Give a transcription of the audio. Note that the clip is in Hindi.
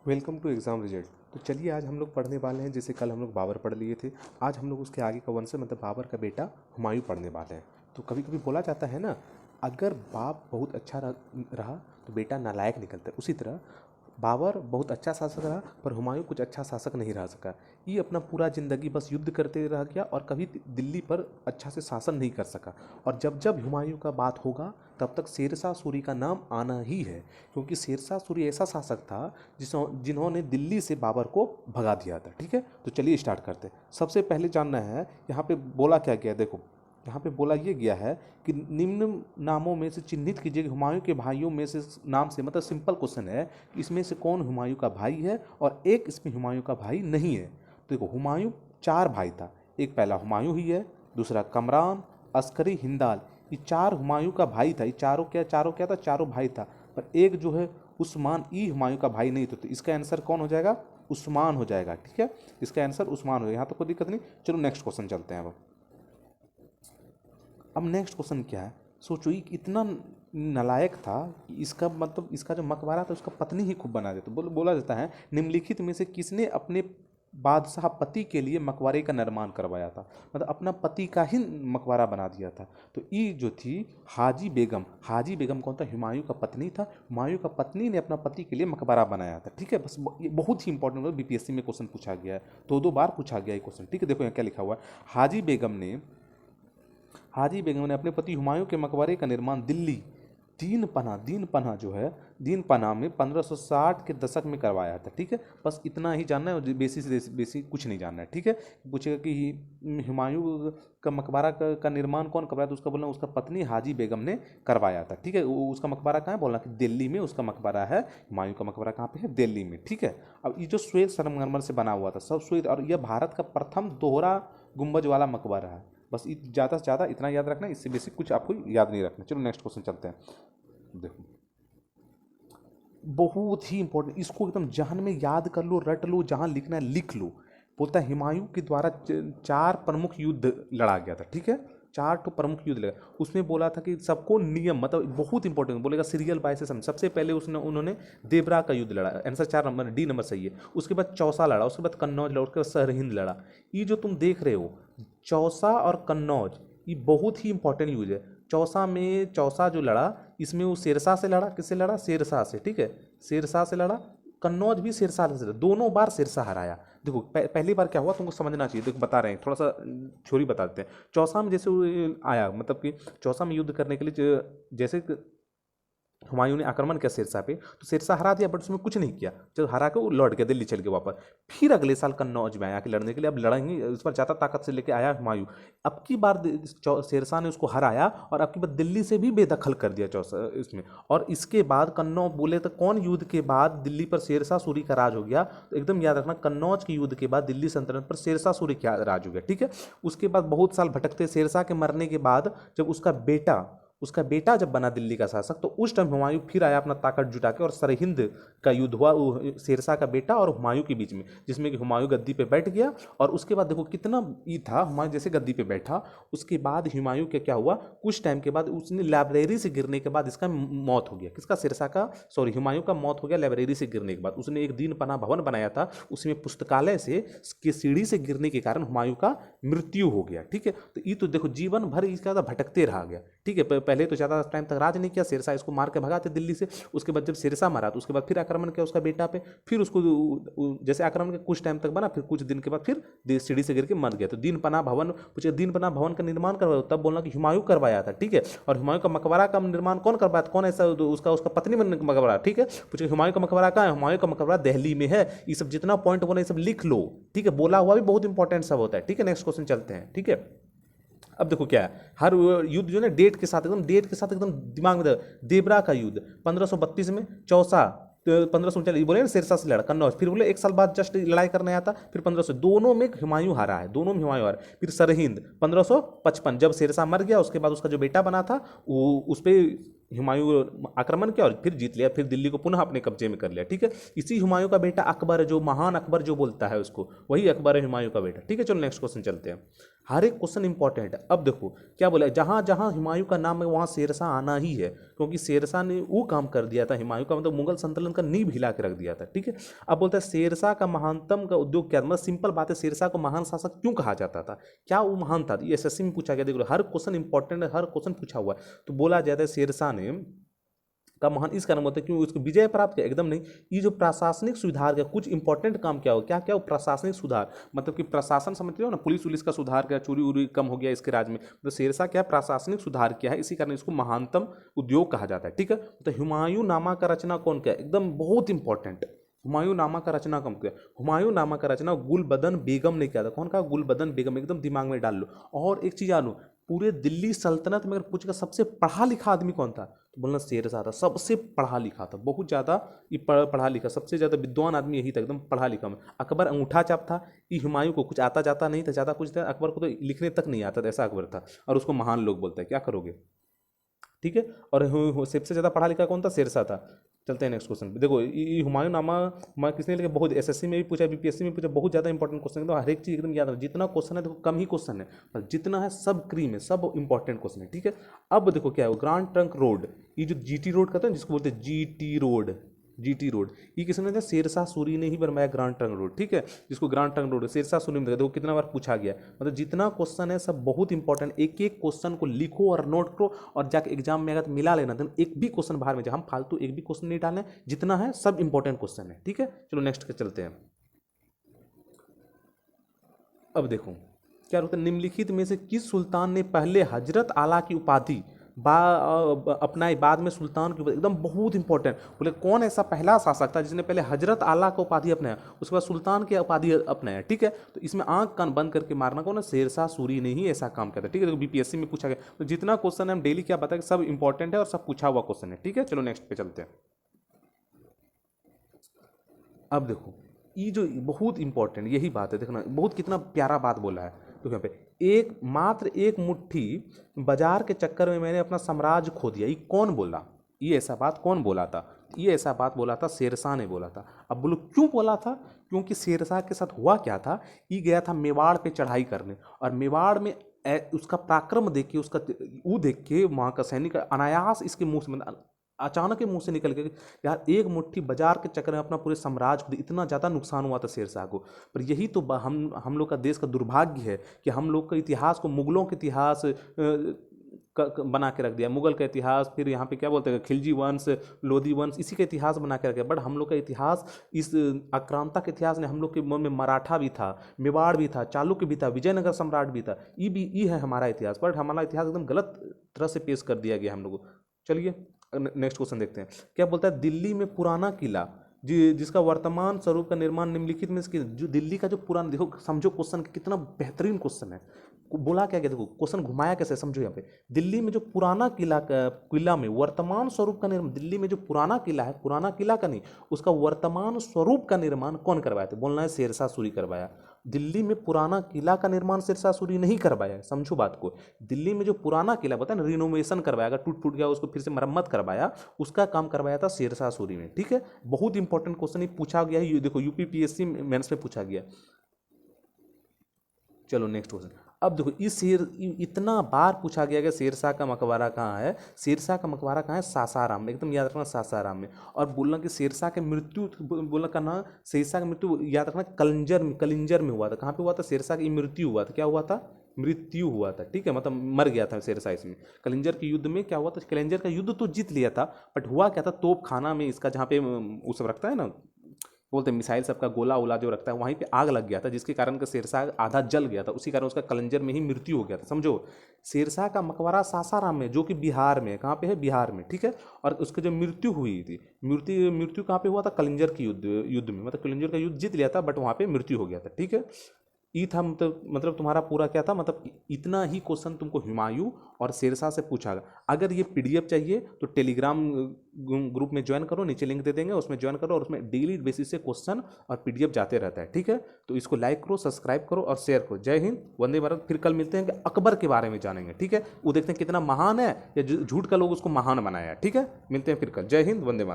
Welcome to exam result. तो चलिए आज हम लोग पढ़ने वाले हैं, जैसे कल हम लोग बाबर पढ़ लिए थे। आज हम लोग उसके आगे का वंश मतलब बाबर का बेटा हुमायूं पढ़ने वाले हैं। तो कभी कभी बोला जाता है ना, अगर बाप बहुत अच्छा रहा तो बेटा नालायक निकलता है। उसी तरह बाबर बहुत अच्छा शासक रहा पर हुमायूं कुछ अच्छा शासक नहीं रह सका। ये अपना पूरा ज़िंदगी बस युद्ध करते रह गया और कभी दिल्ली पर अच्छा से शासन नहीं कर सका। और जब जब हुमायूं का बात होगा तब तक शेरशाह सूरी का नाम आना ही है, क्योंकि शेरशाह सूरी ऐसा शासक था जिन्होंने दिल्ली से बाबर को भगा दिया था। ठीक है, तो चलिए स्टार्ट करते हैं। सबसे पहले जानना है यहाँ पे बोला क्या गया है। देखो यहाँ पे बोला ये गया है कि निम्न नामों में से चिन्हित कीजिए कि हुमायूं के भाइयों में से नाम से, मतलब सिंपल क्वेश्चन है कि इसमें से कौन हुमायूं का भाई है और एक इसमें हुमायूं का भाई नहीं है। तो देखो हुमायूं चार भाई था। एक पहला हुमायूं ही है, दूसरा कमरान, अस्करी, हिंदाल। ये चार हुमायूं का भाई था। ये चारों क्या था, चारों भाई था। पर एक जो है उस्मान, ई हुमायूं का भाई नहीं था। तो इसका आंसर कौन हो जाएगा? उस्मान हो जाएगा। ठीक है, इसका आंसर उस्मान हो जाएगा। यहाँ तो कोई दिक्कत नहीं। चलो नेक्स्ट क्वेश्चन चलते हैं। अब नेक्स्ट क्वेश्चन क्या है, सोचो ये इतना नालायक था कि इसका मतलब इसका जो मकबरा था उसका पत्नी ही खूब बना देता। बोला जाता है निम्नलिखित में से किसने अपने बादशाह पति के लिए मकबरे का निर्माण करवाया था, मतलब अपना पति का ही मकबरा बना दिया था। तो ये जो थी हाजी बेगम। हाजी बेगम कौन था? हुमायूं का पत्नी था। हुमायूं का पत्नी ने अपना पति के लिए मकबरा बनाया था। ठीक है, बस ये बहुत ही इंपॉर्टेंट बीपीएससी में क्वेश्चन पूछा गया है, दो बार पूछा गया है क्वेश्चन। ठीक है, देखो यहाँ क्या लिखा हुआ है। हाजी बेगम ने अपने पति हुमायूं के मकबरे का निर्माण दिल्ली दीन पनाह जो है, दीन पनाह में 1560 के दशक में करवाया था। ठीक है, बस इतना ही जानना है, बेसी से बेसी कुछ नहीं जानना है। ठीक है, पूछेगा कि हुमायूं का मकबरा का निर्माण कौन करवाया, तो उसका बोलना उसका पत्नी हाजी बेगम ने करवाया था। ठीक है, उसका मकबरा कहाँ है? बोलना कि दिल्ली में उसका मकबरा है। हुमायूं का मकबरा कहाँ पे है? दिल्ली में। ठीक है, अब ये जो श्वेत संगमरमर से बना हुआ था, सब श्वेत, और यह भारत का प्रथम दोहरा गुंबज वाला मकबरा है। बस ज़्यादा से ज़्यादा इतना याद रखना, इससे बेसिक कुछ आपको याद नहीं रखना। चलो नेक्स्ट क्वेश्चन चलते हैं। देखो बहुत ही इंपॉर्टेंट, इसको एकदम जहन में याद कर लो, रट लो, जहाँ लिखना है लिख लो। बोलता है हुमायूं के द्वारा चार प्रमुख युद्ध लड़ा गया था। ठीक है, चार तो प्रमुख युद्ध लगा। उसमें बोला था कि सबको नियम, मतलब बहुत इंपॉर्टेंट बोलेगा, सीरियल बाय से समझ। सबसे पहले उन्होंने देवरा का युद्ध लड़ा, आंसर 4 नंबर, डी नंबर सही है। उसके बाद चौसा लड़ा, उसके बाद कन्नौज लड़ा, उसके बाद सरहिंद लड़ा। ये जो तुम देख रहे हो चौसा और कन्नौज, ये बहुत ही इंपॉर्टेंट यूज है। चौसा जो लड़ा, इसमें वो शेरशाह से लड़ा। किससे लड़ा? शेरशाह से। ठीक है, शेरशाह से लड़ा। कन्नौज भी शेरशाह से लड़ा, दोनों बार शेरशाह हराया। देखो पहली बार क्या हुआ तुमको समझना चाहिए। देखो बता रहे हैं, थोड़ा सा थ्योरी बता देते हैं। चौसा में जैसे वो आया, मतलब कि चौसा में युद्ध करने के लिए जैसे हुमायूं ने आक्रमण किया शेरशाह पे, तो शेरशाह हरा दिया, बट उसमें कुछ नहीं किया। जब हरा के वो लौट गया, दिल्ली चल गया वापस। फिर अगले साल कन्नौज में आया कि लड़ने के लिए, अब लड़ेंगे, उस पर ज़्यादा ताकत से लेके आया हुमायूं। अब की बार शेरशाह ने उसको हराया और अब की बार दिल्ली से भी बेदखल कर दिया चौसा इसमें। और इसके बाद कन्नौज बोले तो कौन युद्ध के बाद दिल्ली पर शेरशाह सूरी का राज हो गया? तो एकदम याद रखना, कन्नौज के युद्ध के बाद दिल्ली सल्तनत पर शेरशाह सूरी का राज हो गया। ठीक है, उसके बाद बहुत साल भटकते, शेरशाह के मरने के बाद जब उसका बेटा जब बना दिल्ली का शासक, तो उस टाइम हुमायूं फिर आया अपना ताकत जुटा के, और सरहिंद का युद्ध हुआ शेरशाह का बेटा और हुमायूं के बीच में, जिसमें कि हुमायूं गद्दी पे बैठ गया। और उसके बाद देखो कितना ये था, हुमायूं जैसे गद्दी पे बैठा, उसके बाद हुमायूं के क्या हुआ, कुछ टाइम के बाद उसने लाइब्रेरी से गिरने के बाद इसका मौत हो गया। किसका? शेरशाह का, सॉरी हुमायूं का मौत हो गया लाइब्रेरी से गिरने के बाद। उसने एक दीन पनाह भवन बनाया था, उसमें पुस्तकालय से की सीढ़ी से गिरने के कारण हुमायूं का मृत्यु हो गया। ठीक है, तो ये तो देखो जीवन भर इसका भटकते रह गया। ठीक है, पहले तो ज़्यादा टाइम तक राज नहीं किया, शेरशाह इसको मार के भगा थे दिल्ली से। उसके बाद जब शेरशाह मारा तो उसके बाद फिर आक्रमण किया उसका बेटा पे, फिर उसको जैसे आक्रमण के कुछ टाइम तक बना, फिर कुछ दिन के बाद फिर सीढ़ी से गिर के मर गया। तो दीन पनाह भवन पूछे, दीन पनाह भवन का निर्माण करवाया, तब बोलना कि हुमायूं करवाया था। ठीक है, और हुमायूं का मकबरा का निर्माण कौन करवाया था? कौन ऐसा उसका पत्नी में मकबरा? ठीक है, पूछे हुमायूं का मकबरा कहाँ है? हुमायूं का मकबरा दिल्ली में है। ये सब जितना पॉइंट बोला ये सब लिख लो। ठीक है, बोला हुआ भी बहुत इंपॉर्टेंट सब होता है। ठीक है, नेक्स्ट क्वेश्चन चलते हैं। ठीक है, अब देखो क्या है, हर युद्ध जो है डेट के साथ एकदम दिमाग में देवरा का युद्ध 1532 में, चौसा 1539 बोले ना शेरशाह से लड़ा, कन्नौज फिर बोले एक साल बाद जस्ट लड़ाई करने आया था, फिर 1500 दोनों में हुमायूं हारा है, दोनों में हुमायूं हारा। फिर सरहिंद 1555 जब शेरशाह मर गया, उसके बाद उसका जो बेटा बना था वो उस पर हुमायूं आक्रमण किया और फिर जीत लिया, फिर दिल्ली को पुनः अपने कब्जे में कर लिया। ठीक है, इसी हुमायूं का बेटा अकबर, जो महान अकबर जो बोलता है उसको, वही अकबर है हुमायूं का बेटा। ठीक है, चलो नेक्स्ट क्वेश्चन चलते हैं। हर एक क्वेश्चन इंपॉर्टेंट है। अब देखो क्या बोला, जहां जहां हुमायूं का नाम है वहां शेरशाह आना ही है, क्योंकि शेरशाह ने वो काम कर दिया था, हुमायूं का मतलब मुगल संतुलन का नींव हिला के रख दिया था, ठीक है। अब बोलता है शेरशाह का महानतम का उद्योग क्या था, मतलब सिंपल बात है, शेरशाह को महान शासक क्यों कहा जाता था, क्या वो महान था, ये एसएससी में पूछा गया। देखो हर क्वेश्चन इंपॉर्टेंट है, हर क्वेश्चन पूछा हुआ है। तो बोला जाता है शेरशाह ने का महान इस कारण होता है क्यों उसको विजय प्राप्त किया, एकदम नहीं। ये जो प्रशासनिक सुधार का कुछ इंपॉर्टेंट काम क्या हो, क्या क्या हो, प्रशासनिक सुधार, मतलब कि प्रशासन समझते हो ना, पुलिस उलिस का सुधार किया, चोरी उरी कम हो गया इसके राज्य में। तो शेरशाह क्या प्रशासनिक सुधार किया है, इसी कारण इसको महानतम उद्योग कहा जाता है, ठीक है। तो हुमायूं नामा का रचना कौन किया, एकदम बहुत इंपॉर्टेंट। हुमायूं नामा का रचना कौन किया, हुमायूं नामा का रचना गुलबदन बेगम ने किया था। कौन कहा, गुलबदन बेगम, एकदम दिमाग में डाल लो। और एक चीज जानो, पूरे दिल्ली सल्तनत में अगर पूछेगा सबसे पढ़ा लिखा आदमी कौन था, तो बोलना शेरशाह था। सबसे पढ़ा लिखा था, बहुत ज़्यादा ये पढ़ा लिखा, सबसे ज़्यादा विद्वान आदमी यही था, एकदम पढ़ा लिखा में। अकबर अंगूठा चाप था, ये हुमायूं को कुछ आता जाता नहीं था, ज़्यादा कुछ था, अकबर को तो लिखने तक नहीं आता था, ऐसा अकबर था। और उसको महान लोग बोलते हैं, क्या करोगे, ठीक है। और सबसे ज़्यादा पढ़ा लिखा कौन था, शेरशाह था। चलते हैं नेक्स्ट क्वेश्चन पे। देखो ये हुमायूं नामा किसने लिखा, बहुत एसएससी में भी पूछा, बीपीएससी में पूछा, बहुत ज़्यादा इंपॉर्टेंट क्वेश्चन है। तो हर एक चीज़ एकदम याद है, जितना क्वेश्चन है देखो कम ही क्वेश्चन है, पर जितना है सब क्रीम है, सब इंपॉर्टेंट क्वेश्चन है, ठीक है। अब देखो क्या है, ग्रांड ट्रंक रोड, ये जो जीटी रोड कहते हैं, जिसको बोलते हैं जीटी रोड, जीटी रोड, ये किसने दिया, शेरशाह सूरी ने ही बनवाया ग्रांड ट्रंक रोड, ठीक है। जिसको grand trunk road Sher Shah Suri ने, देखो कितना बार पूछा गया, मतलब जितना क्वेश्चन है सब बहुत इंपॉर्टेंट। एक एक क्वेश्चन को लिखो और नोट करो, और जाके एग्जाम में अगर तो मिला लेना, तो एक भी क्वेश्चन बाहर में जाए, हम फालतू एक भी क्वेश्चन नहीं डालें, जितना है सब इंपॉर्टेंट क्वेश्चन है, ठीक है। चलो नेक्स्ट के चलते हैं। अब देखो क्या होता है, निम्नलिखित में से किस सुल्तान ने पहले हजरत आला की उपाधि अपनाई, बाद में सुल्तान की उपाधि, एकदम बहुत इंपॉर्टेंट। बोले कौन ऐसा पहला शासक था जिसने पहले हजरत आला का उपाधि अपनाया, उसके बाद सुल्तान की उपाधि अपनाया, ठीक है। तो इसमें आंख कान बंद करके मारना, कौन है, शेरशाह सूरी ने ही ऐसा काम किया था, ठीक है। तो बीपीएससी में पूछा गया, तो जितना क्वेश्चन है हम डेली क्या बताया, सब इंपॉर्टेंट है और सब पूछा हुआ क्वेश्चन है, ठीक है। चलो नेक्स्ट पे चलते हैं। अब देखो ये जो बहुत इंपॉर्टेंट यही बात है, देखना बहुत कितना प्यारा बात बोला है। तो यहाँ पे एक मात्र एक मुट्ठी बाजार के चक्कर में मैंने अपना साम्राज्य खो दिया, ये कौन बोला, ये ऐसा बात कौन बोला था, ये ऐसा बात बोला था शेरशाह ने बोला था। अब बोलो क्यों बोला था, क्योंकि शेरशाह के साथ हुआ क्या था, ये गया था मेवाड़ पे चढ़ाई करने, और मेवाड़ में उसका पराक्रम देख के, उसका वो देख के वहाँ का सैनिक अनायास इसके मुंह से, मतलब अचानक ही मुंह से निकल गया, यार एक मुट्ठी बाजार के चक्कर में अपना पूरे साम्राज्य को इतना ज़्यादा नुकसान हुआ था शेरशाह को। पर यही तो हम लोग का देश का दुर्भाग्य है कि हम लोग का इतिहास को मुगलों के इतिहास बना के रख दिया, मुगल का इतिहास, फिर यहाँ पे क्या बोलते हैं खिलजी वंश, लोधी वंश, इसी का इतिहास बना के रख दिया। बट हम लोग का इतिहास, इस आक्रांता के इतिहास ने हम लोग के मन में मराठा भी था, मेवाड़ भी था, चालुक्य भी था, विजयनगर सम्राट भी था, ये है हमारा इतिहास। बट हमारा इतिहास एकदम गलत तरह से पेश कर दिया गया हम लोग को। चलिए नेक्स्ट क्वेश्चन देखते हैं, क्या बोलता है, दिल्ली में पुराना किला जिसका वर्तमान स्वरूप का निर्माण निम्नलिखित में से, जो दिल्ली का जो पुराना, देखो समझो क्वेश्चन कितना बेहतरीन क्वेश्चन है। बोला क्या गया, देखो क्वेश्चन घुमाया कैसे, समझो यहाँ पे, दिल्ली में जो पुराना किला में वर्तमान स्वरूप का निर्माण, दिल्ली में जो पुराना किला है, पुराना किला का नहीं, उसका वर्तमान स्वरूप का निर्माण कौन करवाया था, बोलना है शेरशाह सूरी करवाया। दिल्ली में पुराना किला का निर्माण शेरशाह सूरी नहीं करवाया, समझो बात को। दिल्ली में जो पुराना किला बताया ना, रिनोवेशन करवाया, अगर टूट फूट गया उसको फिर से मरम्मत करवाया, उसका काम करवाया था शेरशाह सूरी ने, ठीक है। बहुत इंपॉर्टेंट क्वेश्चन ही पूछा गया है, देखो यूपीपीएससी मेंस में पूछा गया। चलो नेक्स्ट क्वेश्चन। अब देखो इस शेर इतना बार पूछा गया कि शेरशाह का मकबरा कहाँ है, शेरशाह का मकबरा कहाँ है, सासाराम में, एकदम याद रखना सासाराम में। और बोलना कि शेरशाह के मृत्यु, बोलना करना शेरशाह का मृत्यु याद रखना कलिंजर में हुआ था। कहाँ पे हुआ था, शेरशाह की मृत्यु हुआ था, क्या हुआ था, मृत्यु हुआ था, ठीक है, मतलब मर गया था शेरशाह इसमें। कलिंजर के युद्ध में क्या हुआ था, कलिंजर का युद्ध तो जीत लिया था, बट हुआ क्या था, तोप खाना में इसका, जहाँ पे वो सब रखता है ना, बोलते हैं मिसाइल सबका गोला उला जो रखता है, वहीं पे आग लग गया था, जिसके कारण का शेरशाह आधा जल गया था, उसी कारण उसका कलंजर में ही मृत्यु हो गया था, समझो। शेरशाह का मकबरा सासाराम में, जो कि बिहार में, कहाँ पे है, बिहार में, ठीक है। और उसकी जो मृत्यु हुई थी, मृत्यु कहाँ पे हुआ था, कलिंजर की युद्ध में, मतलब कलिंजर का युद्ध जीत लिया था, बट वहाँ पे मृत्यु हो गया था, ठीक है। ये था, मतलब तुम्हारा पूरा क्या था, मतलब इतना ही क्वेश्चन तुमको हुमायूं और शेरशाह से पूछा गया। अगर ये पीडीएफ चाहिए तो टेलीग्राम ग्रुप में ज्वाइन करो, नीचे लिंक दे देंगे, उसमें ज्वाइन करो, और उसमें डेली बेसिस से क्वेश्चन और पीडीएफ जाते रहता है, ठीक है। तो इसको लाइक करो, सब्सक्राइब करो और शेयर करो। जय हिंद, वंदे भारत। फिर कल मिलते हैं कि अकबर के बारे में जानेंगे, ठीक है। वो देखते हैं कितना महान है, या झूठ का लोग उसको महान बनाया है, ठीक है। मिलते हैं फिर कल। जय हिंद, वंदे भारत।